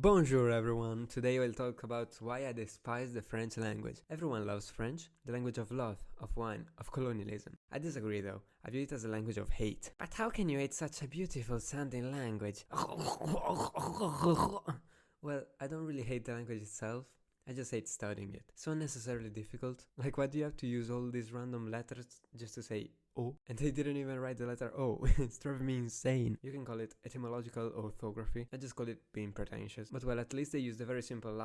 Bonjour everyone! Today we'll talk about why I despise the French language. Everyone loves French, the language of love, of wine, of colonialism. I disagree though, I view it as a language of hate. But how can you hate such a beautiful sounding language? Well, I don't really hate the language itself, I just hate studying it. So unnecessarily difficult. Like, why do you have to use all these random letters just to say O? And they didn't even write the letter O. It's driving me insane. You can call it etymological orthography. I just call it being pretentious. But well, at least they used a very simple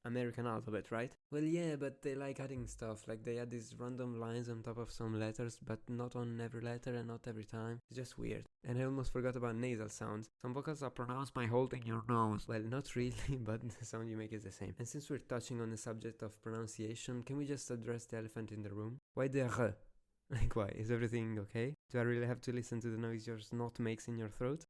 American alphabet, right? Well, yeah, but they like adding stuff. Like, they add these random lines on top of some letters, but not on every letter and not every time. It's just weird. And I almost forgot about nasal sounds. Some vocals are pronounced by holding your nose. Well, not really, but the sound you make is the same. And since we're touching on the subject of pronunciation, can we just address the elephant in the room? Why the R? Like, why? Is everything okay? Do I really have to listen to the noise your snot makes in your throat?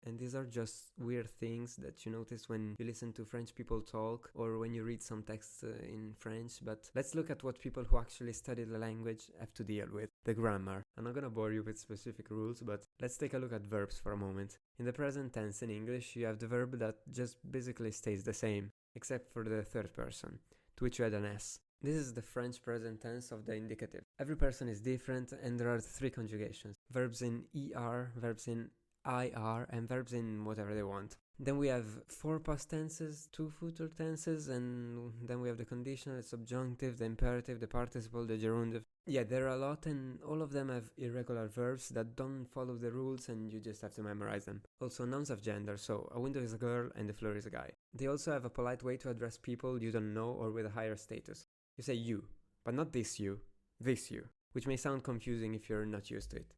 And these are just weird things that you notice when you listen to French people talk or when you read some texts in French. But let's look at what people who actually study the language have to deal with. The grammar. I'm not gonna bore you with specific rules, but let's take a look at verbs for a moment. In the present tense in English, you have the verb that just basically stays the same, except for the third person, to which you add an S. This is the French present tense of the indicative. Every person is different and there are 3 conjugations. Verbs in ER, verbs in IR, and verbs in whatever they want. Then we have 4 past tenses, 2 future tenses, and then we have the conditional, the subjunctive, the imperative, the participle, the gerundive. Yeah, there are a lot and all of them have irregular verbs that don't follow the rules and you just have to memorize them. Also, nouns of gender, so a window is a girl and the floor is a guy. They also have a polite way to address people you don't know or with a higher status. You say you, but not this you, which may sound confusing if you're not used to it.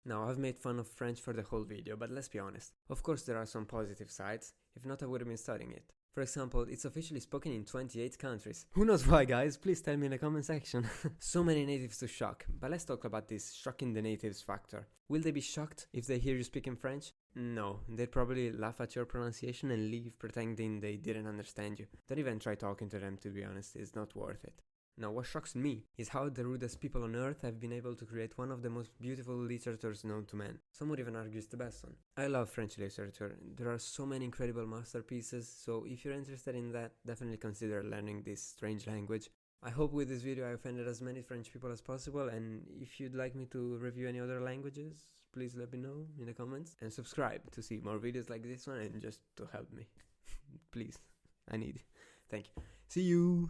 Now, I've made fun of French for the whole video, but let's be honest. Of course there are some positive sides, if not I would have been studying it. For example, it's officially spoken in 28 countries. Who knows why, guys? Please tell me in the comment section. So many natives to shock, but let's talk about this shocking the natives factor. Will they be shocked if they hear you speak in French? No, they'd probably laugh at your pronunciation and leave pretending they didn't understand you. Don't even try talking to them, to be honest, it's not worth it. Now, what shocks me is how the rudest people on earth have been able to create one of the most beautiful literatures known to man. Some would even argue it's the best one. I love French literature. There are so many incredible masterpieces, so if you're interested in that, definitely consider learning this strange language. I hope with this video I offended as many French people as possible, and if you'd like me to review any other languages, please let me know in the comments. And subscribe to see more videos like this one and just to help me. Please, I need it. Thank you. See you!